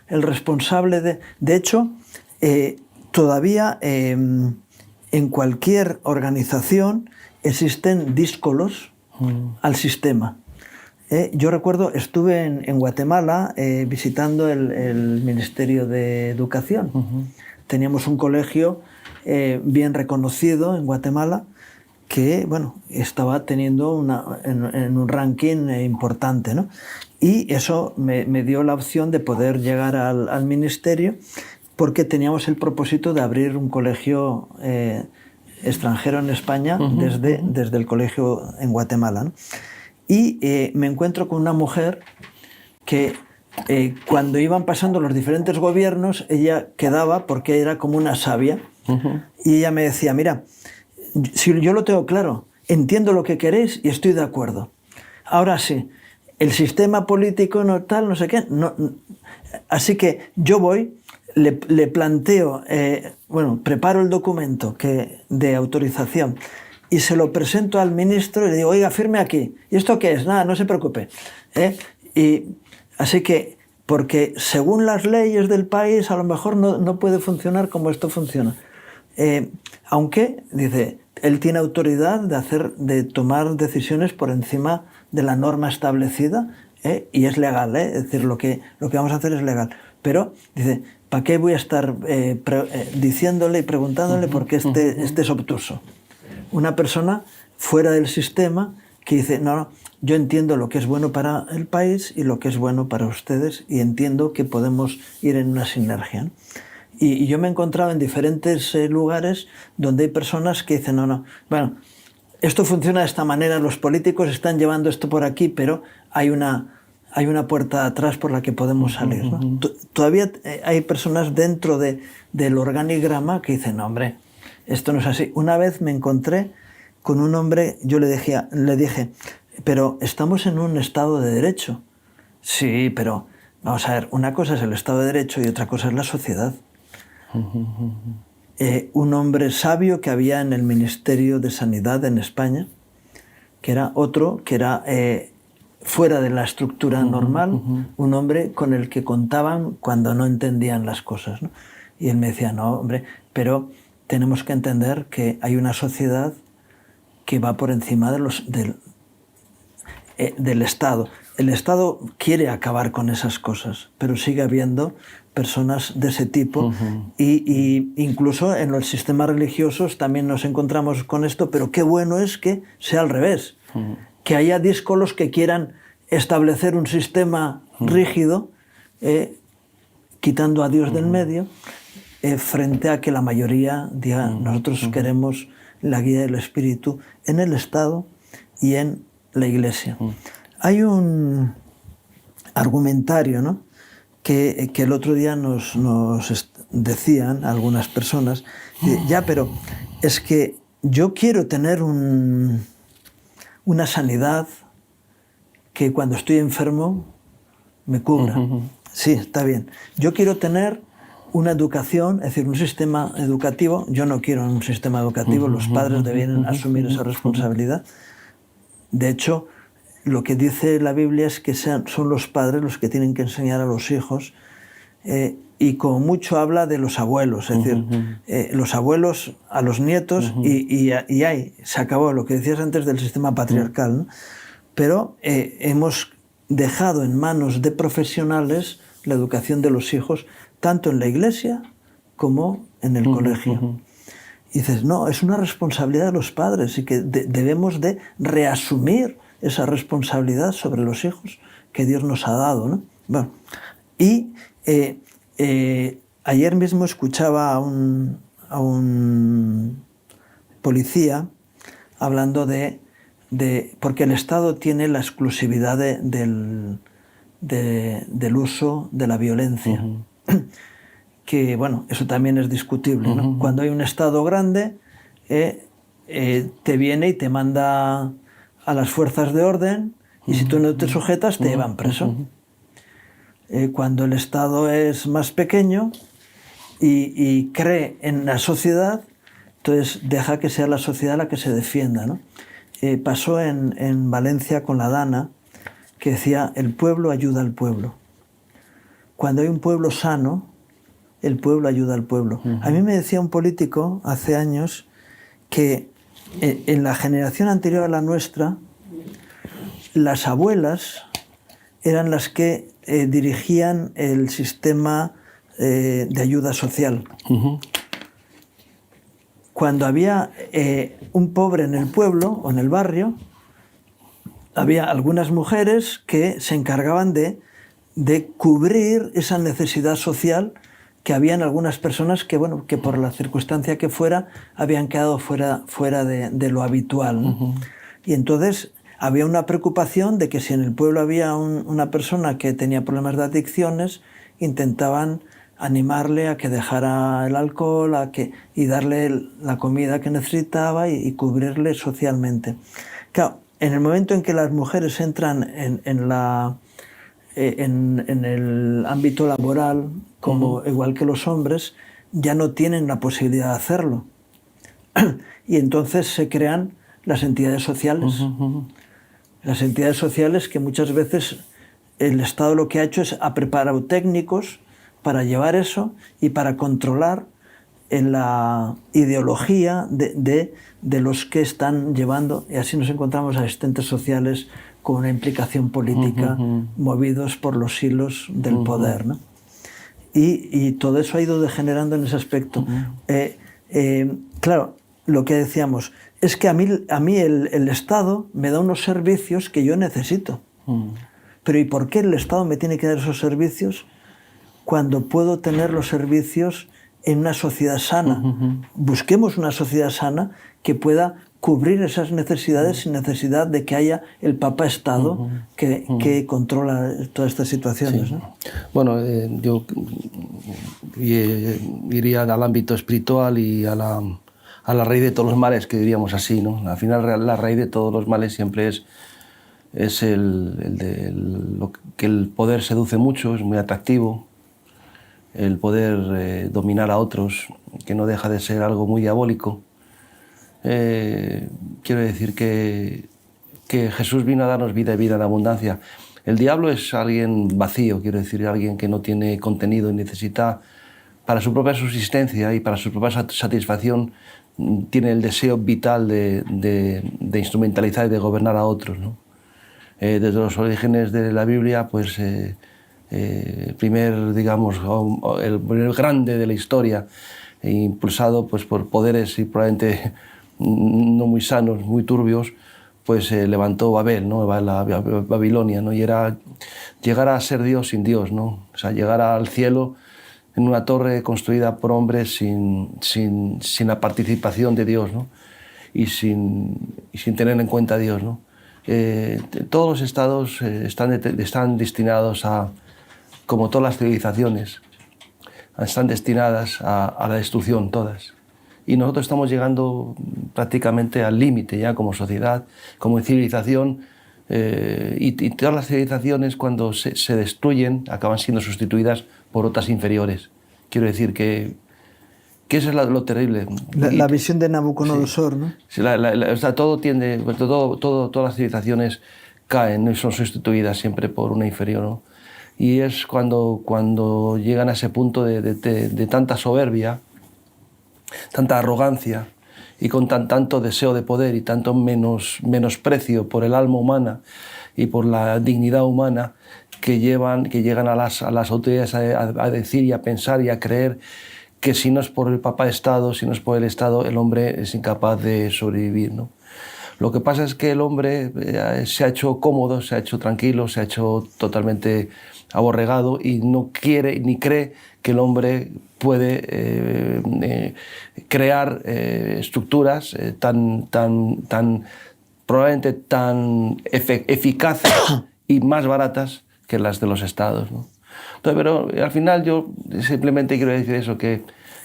el responsable de hecho, todavía en cualquier organización existen díscolos al sistema. Yo recuerdo, estuve en Guatemala visitando el Ministerio de Educación. Teníamos un colegio bien reconocido en Guatemala que, bueno, estaba teniendo en un ranking importante, ¿no? Y eso me dio la opción de poder llegar al ministerio porque teníamos el propósito de abrir un colegio extranjero en España desde el colegio en Guatemala, ¿no? Y me encuentro con una mujer que cuando iban pasando los diferentes gobiernos, ella quedaba porque era como una sabia. Y ella me decía, mira, si yo lo tengo claro, entiendo lo que queréis y estoy de acuerdo. Ahora sí, el sistema político no tal, no sé qué. Así que yo voy, le planteo, preparo el documento de autorización y se lo presento al ministro y le digo, oiga, firme aquí. ¿Y esto qué es? Nada, no se preocupe. Y así que, porque según las leyes del país, a lo mejor no puede funcionar como esto funciona. Aunque, dice, él tiene autoridad de tomar decisiones por encima de la norma establecida, y es legal, es decir, lo que vamos a hacer es legal. Pero, dice, ¿para qué voy a estar diciéndole y preguntándole por qué este es obtuso? Una persona fuera del sistema que dice, no, yo entiendo lo que es bueno para el país y lo que es bueno para ustedes y entiendo que podemos ir en una sinergia, ¿no? Y yo me he encontrado en diferentes lugares donde hay personas que dicen, bueno, esto funciona de esta manera, los políticos están llevando esto por aquí, pero hay una puerta atrás por la que podemos salir, ¿no? Todavía hay personas dentro del organigrama que dicen, no, hombre, esto no es así. Una vez me encontré con un hombre, yo le dije, pero estamos en un Estado de Derecho. Sí, pero vamos a ver, una cosa es el Estado de Derecho y otra cosa es la sociedad. Un hombre sabio que había en el Ministerio de Sanidad en España, que era otro, que era fuera de la estructura normal, un hombre con el que contaban cuando no entendían las cosas, ¿no? Y él me decía, no, hombre, pero tenemos que entender que hay una sociedad que va por encima del Estado. El Estado quiere acabar con esas cosas, pero sigue habiendo personas de ese tipo y incluso en los sistemas religiosos también nos encontramos con esto, pero qué bueno es que sea al revés, que haya díscolos que quieran establecer un sistema rígido, quitando a Dios del medio, frente a que la mayoría diga, nosotros queremos la guía del Espíritu en el Estado y en la Iglesia. Hay un argumentario, ¿no?, que el otro día nos decían algunas personas, ya, pero es que yo quiero tener una sanidad que cuando estoy enfermo me cubra. Sí, está bien. Yo quiero tener una educación, es decir, un sistema educativo. Yo no quiero un sistema educativo, los padres deben asumir esa responsabilidad. De hecho, lo que dice la Biblia es que son los padres los que tienen que enseñar a los hijos, y como mucho habla de los abuelos, es decir, los abuelos a los nietos, y ahí se acabó lo que decías antes del sistema patriarcal, ¿no? Pero hemos dejado en manos de profesionales la educación de los hijos, tanto en la iglesia como en el colegio. Y dices, no, es una responsabilidad de los padres y que debemos de reasumir esa responsabilidad sobre los hijos que Dios nos ha dado, ¿no? Bueno, y ayer mismo escuchaba a un policía hablando porque el Estado tiene la exclusividad del uso de la violencia, que bueno, eso también es discutible, ¿no? Cuando hay un Estado grande, te viene y te manda a las fuerzas de orden, y si tú no te sujetas te llevan preso. Cuando el Estado es más pequeño y cree en la sociedad, entonces deja que sea la sociedad la que se defienda, ¿no? Pasó en Valencia con la Dana, que decía, el pueblo ayuda al pueblo. Cuando hay un pueblo sano, el pueblo ayuda al pueblo. A mí me decía un político hace años que en la generación anterior a la nuestra, las abuelas eran las que dirigían el sistema de ayuda social. Cuando había un pobre en el pueblo o en el barrio, había algunas mujeres que se encargaban de cubrir esa necesidad social que habían algunas personas que, bueno, que por la circunstancia que fuera, habían quedado fuera de lo habitual, ¿no? Y entonces había una preocupación de que si en el pueblo había una persona que tenía problemas de adicciones, intentaban animarle a que dejara el alcohol, y darle la comida que necesitaba y cubrirle socialmente. Claro, en el momento en que las mujeres entran en el ámbito laboral, igual que los hombres, ya no tienen la posibilidad de hacerlo. Y entonces se crean las entidades sociales. Las entidades sociales que muchas veces el Estado lo que ha hecho es ha preparado técnicos para llevar eso y para controlar en la ideología de los que están llevando, y así nos encontramos asistentes sociales con una implicación política, movidos por los hilos del poder, ¿no? Y todo eso ha ido degenerando en ese aspecto. Claro, lo que decíamos es que a mí el Estado me da unos servicios que yo necesito. Pero ¿y por qué el Estado me tiene que dar esos servicios cuando puedo tener los servicios en una sociedad sana? Busquemos una sociedad sana que pueda cubrir esas necesidades sin necesidad de que haya el Papa Estado que controla todas estas situaciones, Sí. ¿no? Bueno, yo iría al ámbito espiritual y a la raíz de todos los males, que diríamos así, ¿no? Al final la raíz de todos los males siempre es lo que el poder seduce mucho, es muy atractivo, el poder dominar a otros, que no deja de ser algo muy diabólico. Quiero decir que Jesús vino a darnos vida y vida en abundancia. El diablo es alguien vacío, quiero decir, alguien que no tiene contenido y necesita, para su propia subsistencia y para su propia satisfacción, tiene el deseo vital de instrumentalizar y de gobernar a otros, ¿no? Desde los orígenes de la Biblia, pues el primer grande de la historia, impulsado pues por poderes y probablemente no muy sanos, muy turbios, pues se levantó Babel, ¿no? La Babilonia, ¿no? Y era llegar a ser Dios sin Dios, ¿no? O sea, llegar al cielo en una torre construida por hombres sin la participación de Dios, ¿no? Y sin tener en cuenta a Dios, ¿no? Todos los estados están destinados a, como todas las civilizaciones, están destinadas a la destrucción todas. Y nosotros estamos llegando prácticamente al límite ya como sociedad, como civilización, y todas las civilizaciones cuando se destruyen acaban siendo sustituidas por otras inferiores. Quiero decir que eso es lo terrible. La visión de Nabucodonosor, ¿no? Sí, o sea, todas las civilizaciones caen, ¿no? Y son sustituidas siempre por una inferior, ¿no? Y es cuando llegan a ese punto de tanta soberbia, tanta arrogancia y con tanto deseo de poder y tanto menosprecio por el alma humana y por la dignidad humana que llegan a las autoridades a decir y a pensar y a creer que si no es por el Papa Estado, si no es por el Estado, el hombre es incapaz de sobrevivir, ¿no? Lo que pasa es que el hombre se ha hecho cómodo, se ha hecho tranquilo, se ha hecho totalmente aborregado y no quiere ni cree que el hombre puede crear estructuras probablemente tan eficaces y más baratas que las de los estados, ¿no? Entonces, pero al final yo simplemente quiero decir eso, que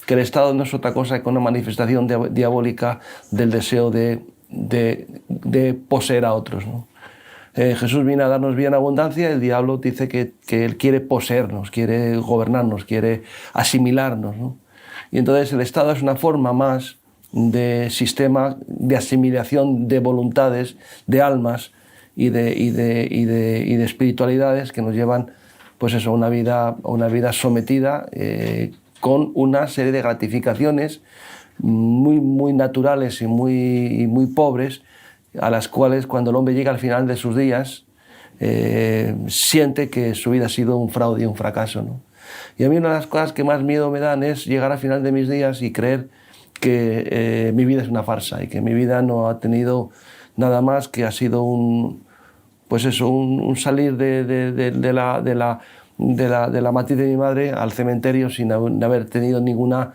el Estado no es otra cosa que una manifestación diabólica del deseo de poseer a otros, ¿no? Jesús viene a darnos vida en abundancia, el diablo dice que él quiere poseernos, quiere gobernarnos, quiere asimilarnos, ¿no? Y entonces el Estado es una forma más de sistema de asimilación de voluntades, de almas y de espiritualidades que nos llevan, pues eso, a una vida sometida con una serie de gratificaciones muy naturales y muy pobres, a las cuales cuando el hombre llega al final de sus días siente que su vida ha sido un fraude y un fracaso, ¿no? Y a mí una de las cosas que más miedo me dan es llegar al final de mis días y creer que mi vida es una farsa y que mi vida no ha tenido nada más que ha sido un salir de la matriz de mi madre al cementerio sin haber tenido ninguna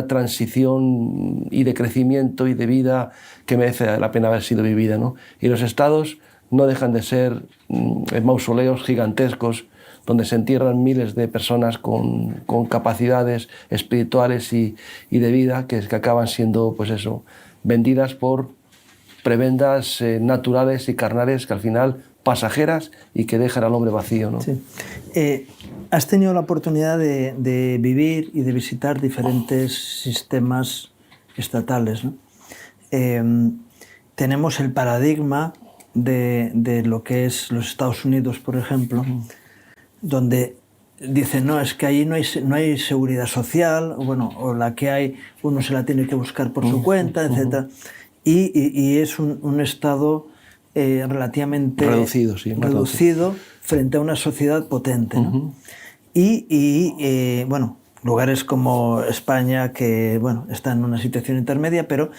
transición y de crecimiento y de vida que merece la pena haber sido vivida, ¿no? Y los estados no dejan de ser mausoleos gigantescos donde se entierran miles de personas con capacidades espirituales y de vida que acaban siendo, pues eso, vendidas por prebendas naturales y carnales que al final pasajeras y que dejan al hombre vacío, ¿no? Sí. Has tenido la oportunidad de vivir y de visitar diferentes sistemas estatales, ¿no? Tenemos el paradigma de lo que es los Estados Unidos, por ejemplo, donde dicen, no, es que ahí no hay seguridad social, bueno, o la que hay, uno se la tiene que buscar por su cuenta, etc. Y es un Estado relativamente reducido frente a una sociedad potente, ¿no? Bueno, lugares como España, que bueno, está en una situación intermedia, pero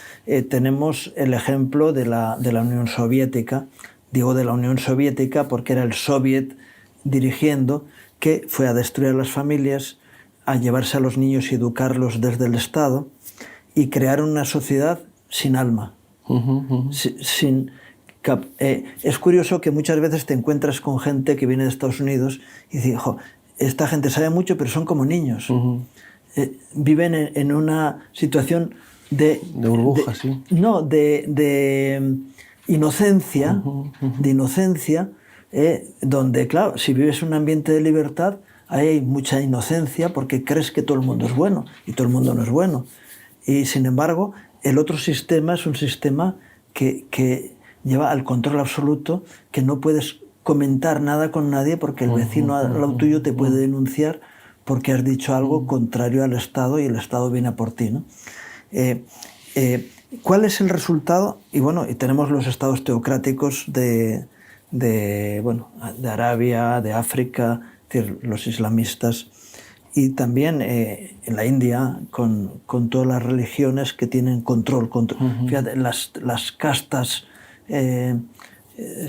tenemos el ejemplo de la Unión Soviética. Digo de la Unión Soviética porque era el Soviet dirigiendo, que fue a destruir las familias, a llevarse a los niños y educarlos desde el Estado y crear una sociedad sin alma. Es curioso que muchas veces te encuentras con gente que viene de Estados Unidos y dice, esta gente sabe mucho, pero son como niños. Viven en una situación de burbuja, sí. No, de inocencia, donde, claro, si vives en un ambiente de libertad, ahí hay mucha inocencia porque crees que todo el mundo es bueno y todo el mundo no es bueno. Y sin embargo, el otro sistema es un sistema que lleva al control absoluto, que no puedes comentar nada con nadie porque el vecino al lado tuyo te puede denunciar porque has dicho algo contrario al Estado y el Estado viene a por ti, ¿no? ¿Cuál es el resultado? Y bueno, y tenemos los estados teocráticos de Arabia, de África, los islamistas, y también en la India con todas las religiones que tienen control. Fíjate, las castas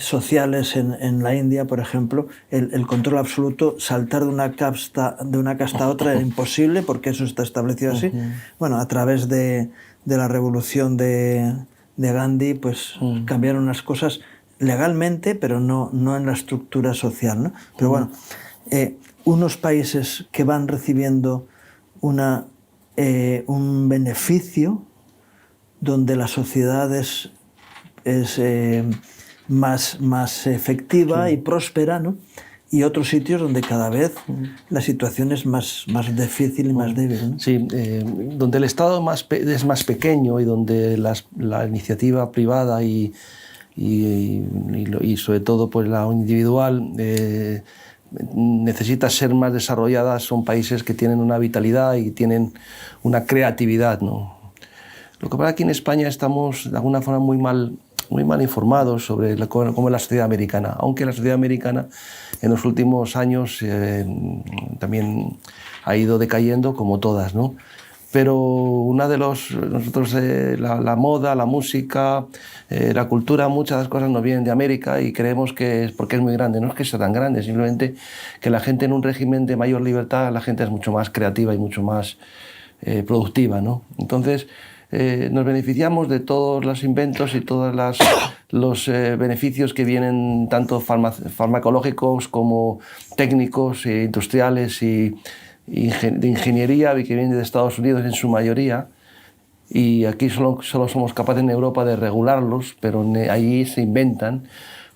sociales en la India, por ejemplo, el control absoluto, saltar de una casta a otra era imposible porque eso está establecido así. Bueno, a través de la revolución de Gandhi, pues cambiaron las cosas legalmente, pero no en la estructura social, ¿no? Pero bueno, unos países que van recibiendo un beneficio donde la sociedad es más efectiva y próspera, ¿no? Y otros sitios donde cada vez la situación es más difícil y más débil, ¿no? Sí, donde el Estado es más pequeño y donde la iniciativa privada y sobre todo pues la individual necesita ser más desarrolladas, son países que tienen una vitalidad y tienen una creatividad, ¿no? Lo que pasa aquí en España estamos de alguna forma muy mal informados sobre cómo es la sociedad americana, aunque la sociedad americana en los últimos años también ha ido decayendo como todas, ¿no? Pero nosotros la moda, la música, la cultura, muchas de las cosas nos vienen de América y creemos que es porque es muy grande. No es que sea tan grande, simplemente que la gente en un régimen de mayor libertad, la gente es mucho más creativa y mucho más productiva, ¿no? Entonces, nos beneficiamos de todos los inventos y todos los beneficios que vienen tanto farmacológicos como técnicos e industriales y de ingeniería que vienen de Estados Unidos en su mayoría, y aquí solo somos capaces en Europa de regularlos, pero allí se inventan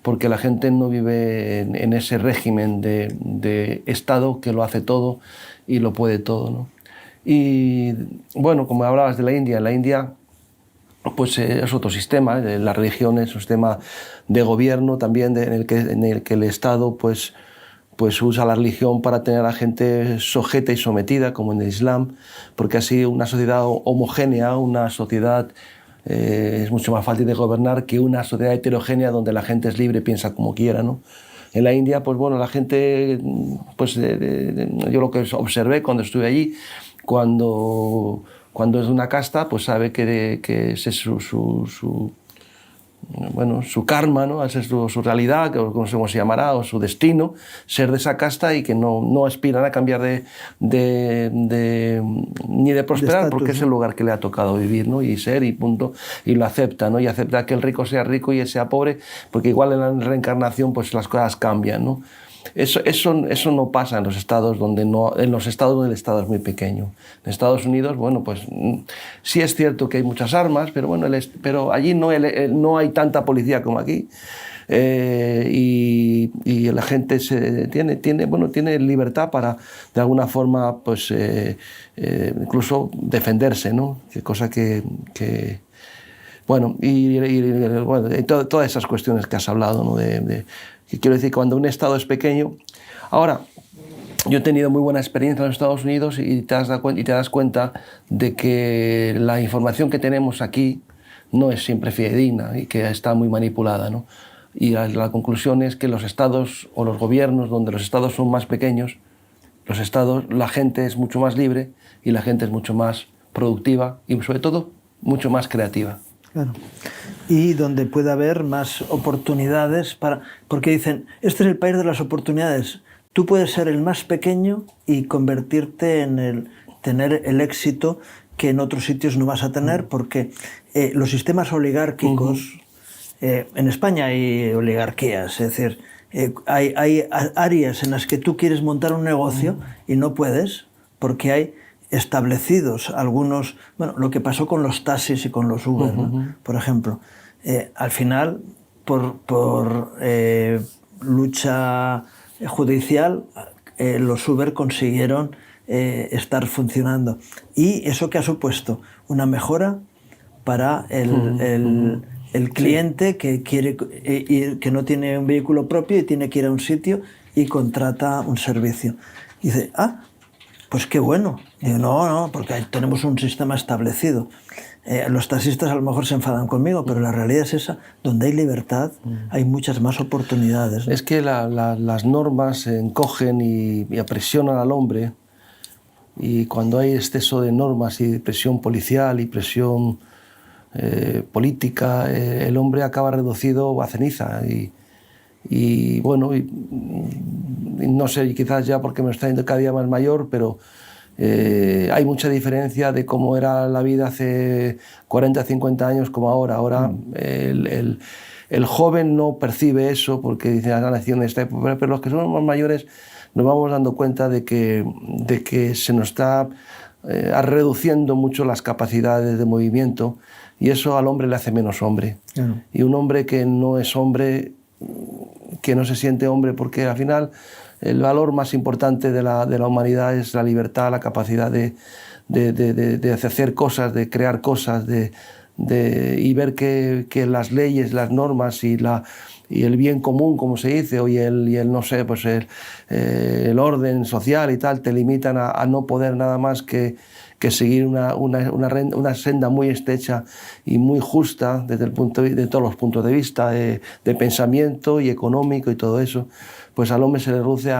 porque la gente no vive en ese régimen de Estado que lo hace todo y lo puede todo, ¿no? Y bueno, como hablabas de la India pues es otro sistema, la religión es un sistema de gobierno también en el que el Estado pues usa la religión para tener a la gente sujeta y sometida, como en el Islam, porque así una sociedad homogénea, una sociedad es mucho más fácil de gobernar que una sociedad heterogénea donde la gente es libre y piensa como quiera, ¿no? En la India, pues bueno, la gente, pues yo lo que observé cuando estuve allí, cuando es de una casta, pues sabe que ese es su karma, ¿no? Esa es su realidad, como se llamará, o su destino, ser de esa casta, y que no aspiran a cambiar ni de prosperar, de estatus, porque es el lugar que le ha tocado vivir, ¿no? Y ser, y punto, y lo acepta, ¿no? Y acepta que el rico sea rico y él sea pobre, porque igual en la reencarnación pues las cosas cambian, ¿no? Eso no pasa en los estados donde el Estado es muy pequeño. En Estados Unidos, bueno, pues sí es cierto que hay muchas armas, pero bueno, pero allí no hay tanta policía como aquí. Y la gente tiene libertad para, de alguna forma, pues incluso defenderse, ¿no? Cosa que bueno, y todas esas cuestiones que has hablado, ¿no? Que quiero decir, cuando un Estado es pequeño. Ahora, yo he tenido muy buena experiencia en los Estados Unidos y te das cuenta de que la información que tenemos aquí no es siempre fidedigna y que está muy manipulada, ¿no? Y la conclusión es que los estados o los gobiernos donde los estados son más pequeños, la gente es mucho más libre y la gente es mucho más productiva y sobre todo mucho más creativa. Claro. Y donde puede haber más oportunidades porque dicen, este es el país de las oportunidades. Tú puedes ser el más pequeño y convertirte en tener el éxito que en otros sitios no vas a tener, porque los sistemas oligárquicos, en España hay oligarquías, es decir, hay áreas en las que tú quieres montar un negocio y no puedes, porque hay establecidos algunos, bueno, lo que pasó con los taxis y con los Uber, ¿no? Por ejemplo, al final, por lucha judicial, los Uber consiguieron estar funcionando. ¿Y eso qué ha supuesto? Una mejora para el cliente que quiere que no tiene un vehículo propio y tiene que ir a un sitio y contrata un servicio. Y dice, pues qué bueno. Digo, no, porque tenemos un sistema establecido. Los taxistas a lo mejor se enfadan conmigo, pero la realidad es esa. Donde hay libertad, hay muchas más oportunidades, ¿no? Es que las normas encogen y apresionan al hombre, y cuando hay exceso de normas y presión policial y presión política, el hombre acaba reducido a ceniza. Y bueno, no sé, quizás ya porque me estoy yendo cada día más mayor, pero hay mucha diferencia de cómo era la vida hace 40, 50 años como ahora. Ahora el joven no percibe eso porque dice, ha nacido en esta época, pero los que somos más mayores nos vamos dando cuenta de que se nos está reduciendo mucho las capacidades de movimiento, y eso al hombre le hace menos hombre. Claro. Y un hombre que no es hombre, que no se siente hombre, porque al final el valor más importante de la humanidad es la libertad, la capacidad de hacer cosas, de crear cosas, y ver que las leyes, las normas y el bien común, como se dice, y el no sé, pues el orden social y tal, te limitan a no poder nada más que seguir una senda muy estrecha y muy justa de todos los puntos de vista, de pensamiento y económico y todo eso. Pues al hombre se le reduce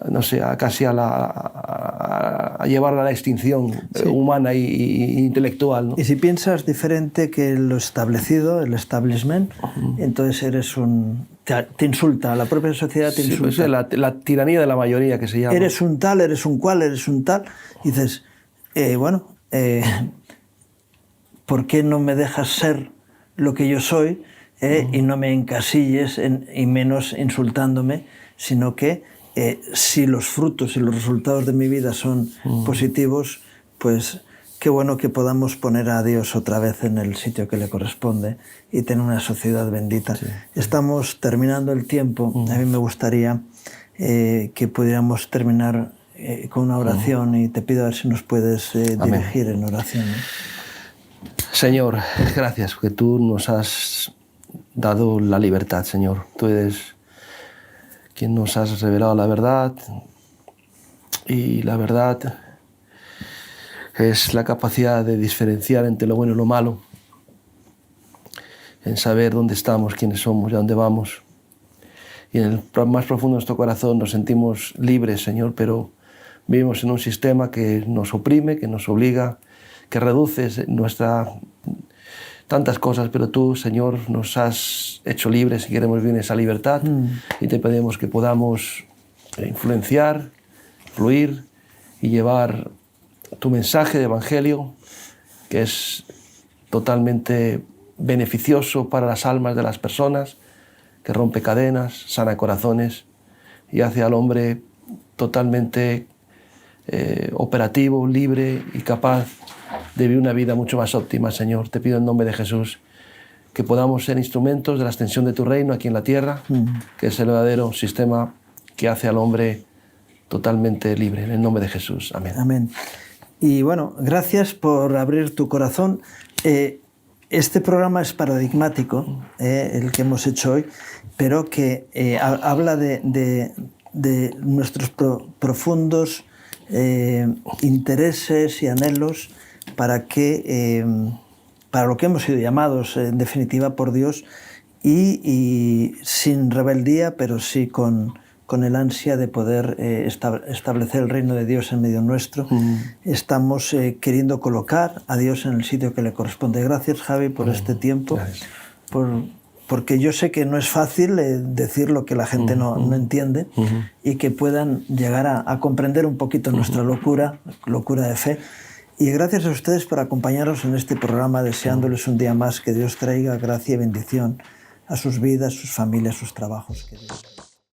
no sé, casi a llevarla a la extinción humana e intelectual, ¿no? Y si piensas diferente que lo establecido, el establishment, entonces te insulta, la propia sociedad te insulta. Pues la tiranía de la mayoría, que se llama. Eres un tal, eres un cual, eres un tal. Y dices, ¿por qué no me dejas ser lo que yo soy y no me encasilles y menos insultándome, sino que si los frutos y los resultados de mi vida son positivos, pues qué bueno que podamos poner a Dios otra vez en el sitio que le corresponde y tener una sociedad bendita. Sí. Estamos terminando el tiempo. A mí me gustaría que pudiéramos terminar con una oración y te pido a ver si nos puedes dirigir en oración. Señor, gracias porque tú nos has dado la libertad, Señor. Tú eres quien nos has revelado la verdad, y la verdad es la capacidad de diferenciar entre lo bueno y lo malo, en saber dónde estamos, quiénes somos y a dónde vamos. Y en el más profundo de nuestro corazón nos sentimos libres, Señor, pero vivimos en un sistema que nos oprime, que nos obliga, que reduce tantas cosas, pero tú, Señor, nos has hecho libres y queremos vivir en esa libertad. Y te pedimos que podamos influenciar, fluir y llevar tu mensaje de evangelio, que es totalmente beneficioso para las almas de las personas, que rompe cadenas, sana corazones y hace al hombre totalmente operativo, libre y capaz de vivir una vida mucho más óptima, Señor. Te pido en nombre de Jesús que podamos ser instrumentos de la extensión de tu reino aquí en la tierra, que es el verdadero sistema que hace al hombre totalmente libre. En el nombre de Jesús. Amén. Amén. Y bueno, gracias por abrir tu corazón. Este programa es paradigmático, el que hemos hecho hoy, pero que habla de nuestros profundos intereses y anhelos para lo que hemos sido llamados en definitiva por Dios, y sin rebeldía, pero sí con el ansia de poder establecer el reino de Dios en medio nuestro. Estamos queriendo colocar a Dios en el sitio que le corresponde. Gracias, Javi, por este tiempo, porque yo sé que no es fácil decir lo que la gente no entiende, y que puedan llegar a comprender un poquito nuestra locura de fe. Y gracias a ustedes por acompañarnos en este programa, deseándoles un día más que Dios traiga gracia y bendición a sus vidas, sus familias, sus trabajos.